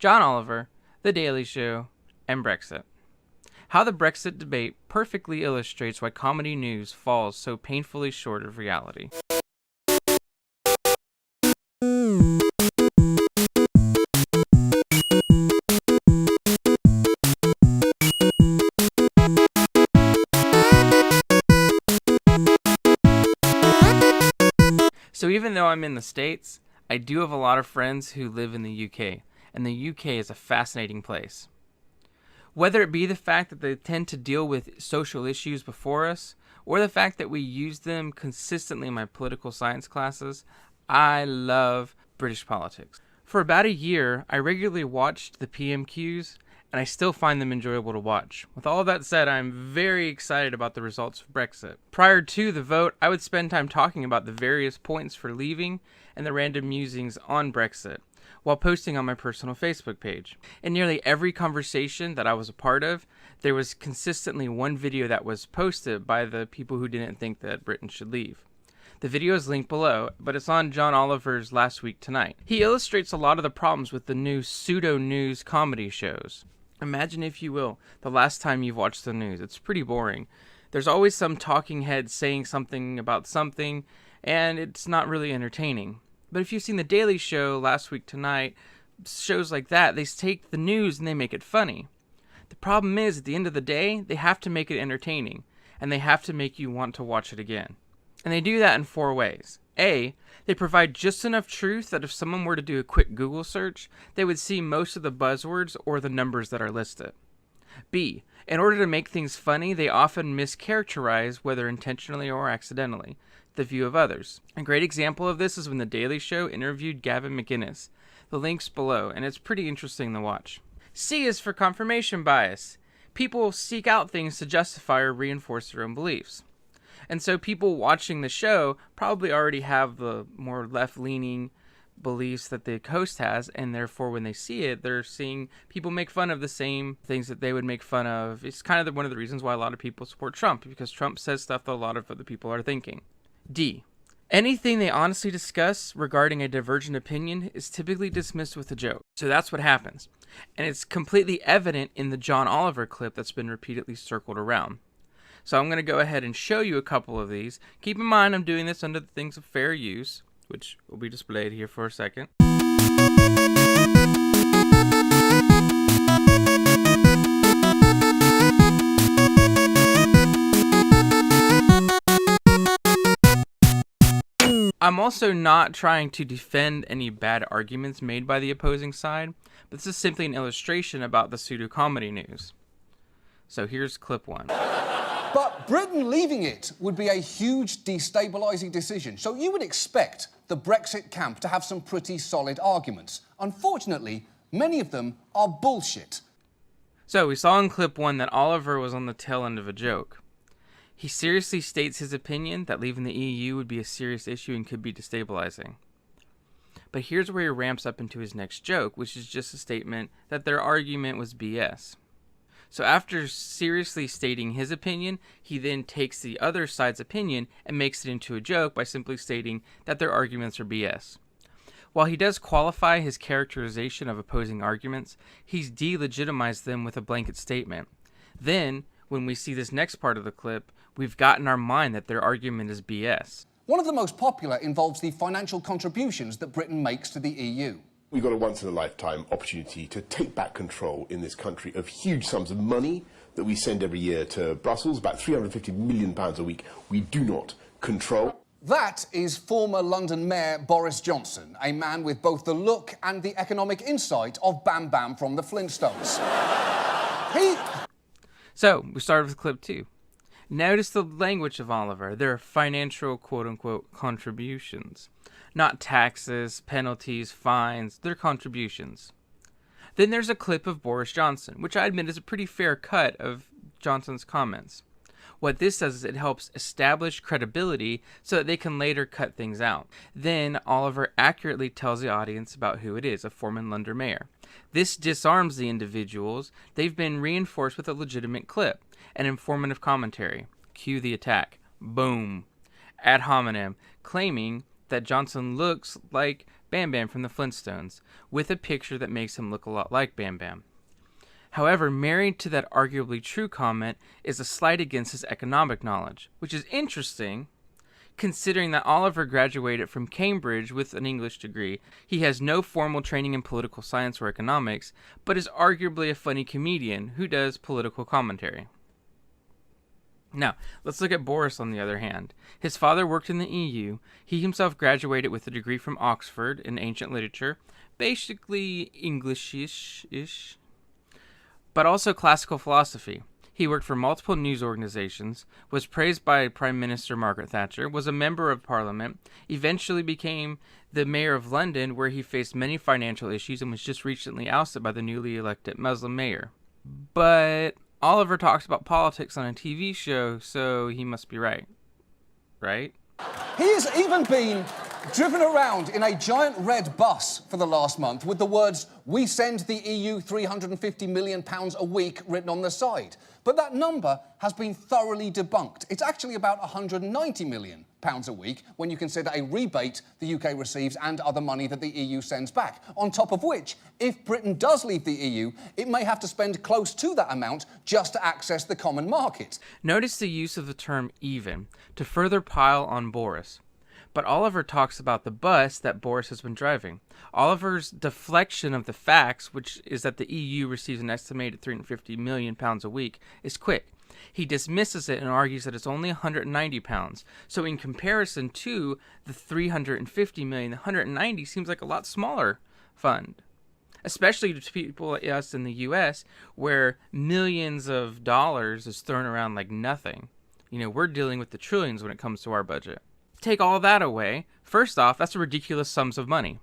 John Oliver, The Daily Show, and Brexit. How the Brexit debate perfectly illustrates why comedy news falls so painfully short of reality. So even though I'm in the States, I do have a lot of friends who live in the UK, and the UK is a fascinating place. Whether it be the fact that they tend to deal with social issues before us, or the fact that we use them consistently in my political science classes, I love British politics. For about a year, I regularly watched the PMQs, and I still find them enjoyable to watch. With all of that said, I'm very excited about the results of Brexit. Prior to the vote, I would spend time talking about the various points for leaving and the random musings on Brexit, while posting on my personal Facebook page. In nearly every conversation that I was a part of, there was consistently one video that was posted by the people who didn't think that Britain should leave. The video is linked below, but it's on John Oliver's Last Week Tonight. He illustrates a lot of the problems with the new pseudo-news comedy shows. Imagine, if you will, the last time you've watched the news. It's pretty boring. There's always some talking head saying something about something, and it's not really entertaining. But if you've seen The Daily Show, Last Week Tonight, shows like that, they take the news and they make it funny. The problem is, at the end of the day, they have to make it entertaining, and they have to make you want to watch it again. And they do that in 4 ways. A, they provide just enough truth that if someone were to do a quick Google search, they would see most of the buzzwords or the numbers that are listed. B, in order to make things funny, they often mischaracterize, whether intentionally or accidentally, the view of others. A great example of this is when The Daily Show interviewed Gavin McInnes. The link's below, and it's pretty interesting to watch. C is for confirmation bias. People seek out things to justify or reinforce their own beliefs. And so people watching the show probably already have the more left-leaning beliefs that the host has, and therefore when they see it, they're seeing people make fun of the same things that they would make fun of. It's kind of one of the reasons why a lot of people support Trump, because Trump says stuff that a lot of other people are thinking. D, anything they honestly discuss regarding a divergent opinion is typically dismissed with a joke. So that's what happens. And it's completely evident in the John Oliver clip that's been repeatedly circled around. So I'm going to go ahead and show you a couple of these. Keep in mind I'm doing this under the things of fair use, which will be displayed here for a second. I'm also not trying to defend any bad arguments made by the opposing side, but this is simply an illustration about the pseudo-comedy news. So here's clip 1. But Britain leaving it would be a huge destabilising decision, so you would expect the Brexit camp to have some pretty solid arguments. Unfortunately, many of them are bullshit. So we saw in clip 1 that Oliver was on the tail end of a joke. He seriously states his opinion that leaving the EU would be a serious issue and could be destabilizing. But here's where he ramps up into his next joke, which is just a statement that their argument was BS. So after seriously stating his opinion, he then takes the other side's opinion and makes it into a joke by simply stating that their arguments are BS. While he does qualify his characterization of opposing arguments, he's delegitimized them with a blanket statement. Then, when we see this next part of the clip, we've got in our mind that their argument is BS. One of the most popular involves the financial contributions that Britain makes to the EU. We've got a once-in-a-lifetime opportunity to take back control in this country of huge sums of money that we send every year to Brussels, about £350 million a week. We do not control. That is former London Mayor Boris Johnson, a man with both the look and the economic insight of Bam Bam from the Flintstones. So, we started with clip 2. Notice the language of Oliver. They're financial, quote-unquote, contributions. Not taxes, penalties, fines. They're contributions. Then there's a clip of Boris Johnson, which I admit is a pretty fair cut of Johnson's comments. What this does is it helps establish credibility so that they can later cut things out. Then Oliver accurately tells the audience about who it is, a former London mayor. This disarms the individuals. They've been reinforced with a legitimate clip, an informative commentary. Cue the attack. Boom. Ad hominem, claiming that Johnson looks like Bam Bam from the Flintstones, with a picture that makes him look a lot like Bam Bam. However, married to that arguably true comment is a slight against his economic knowledge, which is interesting considering that Oliver graduated from Cambridge with an English degree. He has no formal training in political science or economics, but is arguably a funny comedian who does political commentary. Now, let's look at Boris on the other hand. His father worked in the EU. He himself graduated with a degree from Oxford in ancient literature, basically English-ish, but also classical philosophy. He worked for multiple news organizations, was praised by Prime Minister Margaret Thatcher, was a member of Parliament, eventually became the mayor of London, where he faced many financial issues and was just recently ousted by the newly elected Muslim mayor. But Oliver talks about politics on a TV show, so he must be right. Right? He has even been driven around in a giant red bus for the last month with the words, "We send the EU £350 million a week" written on the side. But that number has been thoroughly debunked. It's actually about £190 million a week when you consider a rebate the UK receives and other money that the EU sends back. On top of which, if Britain does leave the EU, it may have to spend close to that amount just to access the common market. Notice the use of the term even to further pile on Boris. But Oliver talks about the bus that Boris has been driving. Oliver's deflection of the facts, which is that the EU receives an estimated £350 million a week, is quick. He dismisses it and argues that it's only £190. So in comparison to the $350 million, the $190 seems like a lot smaller fund. Especially to people like us in the US, where millions of dollars is thrown around like nothing. You know, we're dealing with the trillions when it comes to our budget. Take all that away, first off, that's a ridiculous sums of money.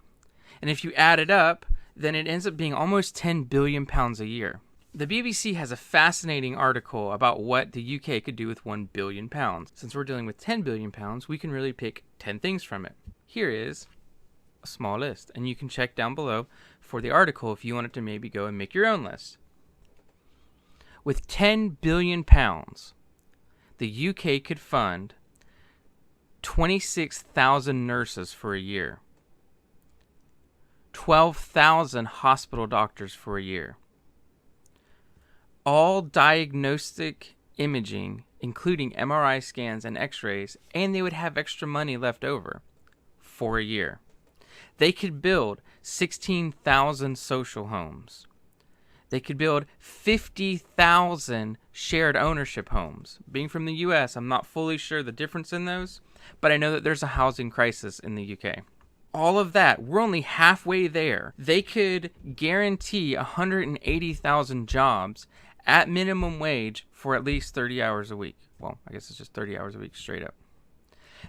And if you add it up, then it ends up being almost £10 billion a year. The BBC has a fascinating article about what the UK could do with £1 billion. Since we're dealing with £10 billion, we can really pick 10 things from it. Here is a small list, and you can check down below for the article if you wanted to maybe go and make your own list. With £10 billion, the UK could fund 26,000 nurses for a year, 12,000 hospital doctors for a year, all diagnostic imaging, including MRI scans and x-rays, and they would have extra money left over for a year. They could build 16,000 social homes. They could build 50,000 shared ownership homes. Being from the US, I'm not fully sure the difference in those, but I know that there's a housing crisis in the UK. All of that, we're only halfway there. They could guarantee 180,000 jobs at minimum wage for at least 30 hours a week. Well, I guess it's just 30 hours a week straight up.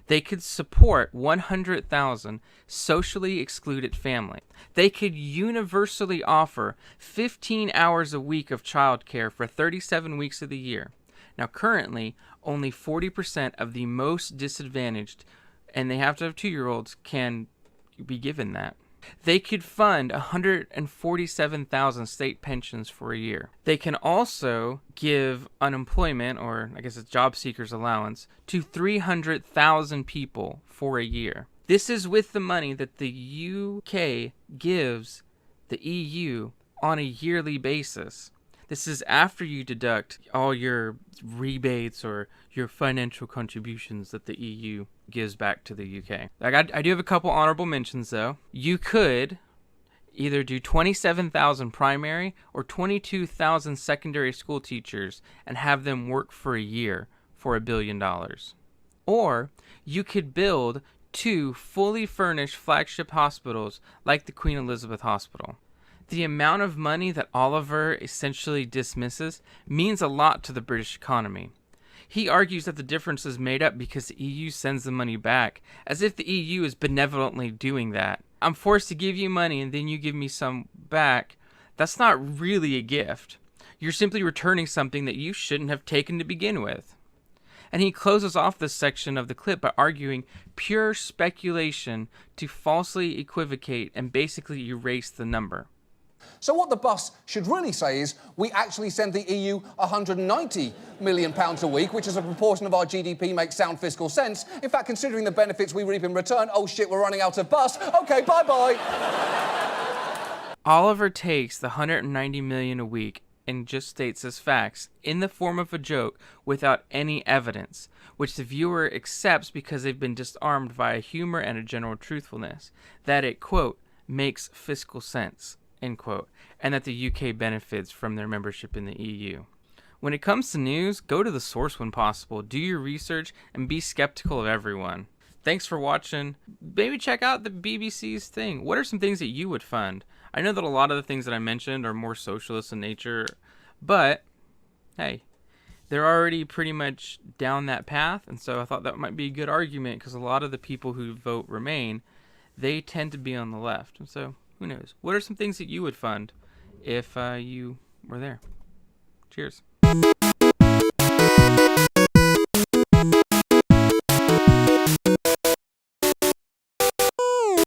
They could support 100,000 socially excluded families. They could universally offer 15 hours a week of childcare for 37 weeks of the year. Now, currently, only 40% of the most disadvantaged, and they have to have 2-year-olds, can be given that. They could fund 147,000 state pensions for a year. They can also give unemployment, or I guess it's job seekers allowance, to 300,000 people for a year. This is with the money that the UK gives the EU on a yearly basis. This is after you deduct all your rebates or your financial contributions that the EU gives back to the UK. I do have a couple honorable mentions, though. You could either do 27,000 primary or 22,000 secondary school teachers and have them work for a year for $1 billion. Or you could build 2 fully furnished flagship hospitals like the Queen Elizabeth Hospital. The amount of money that Oliver essentially dismisses means a lot to the British economy. He argues that the difference is made up because the EU sends the money back, as if the EU is benevolently doing that. I'm forced to give you money and then you give me some back. That's not really a gift. You're simply returning something that you shouldn't have taken to begin with. And he closes off this section of the clip by arguing pure speculation to falsely equivocate and basically erase the number. So what the bus should really say is, we actually send the EU £190 million a week, which as a proportion of our GDP makes sound fiscal sense. In fact, considering the benefits we reap in return, oh shit, we're running out of bus. Okay, bye-bye. Oliver takes the $190 million a week and just states as facts in the form of a joke without any evidence, which the viewer accepts because they've been disarmed via humor and a general truthfulness, that it, quote, makes fiscal sense, end quote, and that the UK benefits from their membership in the EU. When it comes to news, go to the source when possible, do your research, and be skeptical of everyone. Thanks for watching. Maybe check out the BBC's thing. What are some things that you would fund? I know that a lot of the things that I mentioned are more socialist in nature, but hey, they're already pretty much down that path, and so I thought that might be a good argument because a lot of the people who vote Remain, they tend to be on the left. And so, who knows? What are some things that you would fund if you were there? Cheers.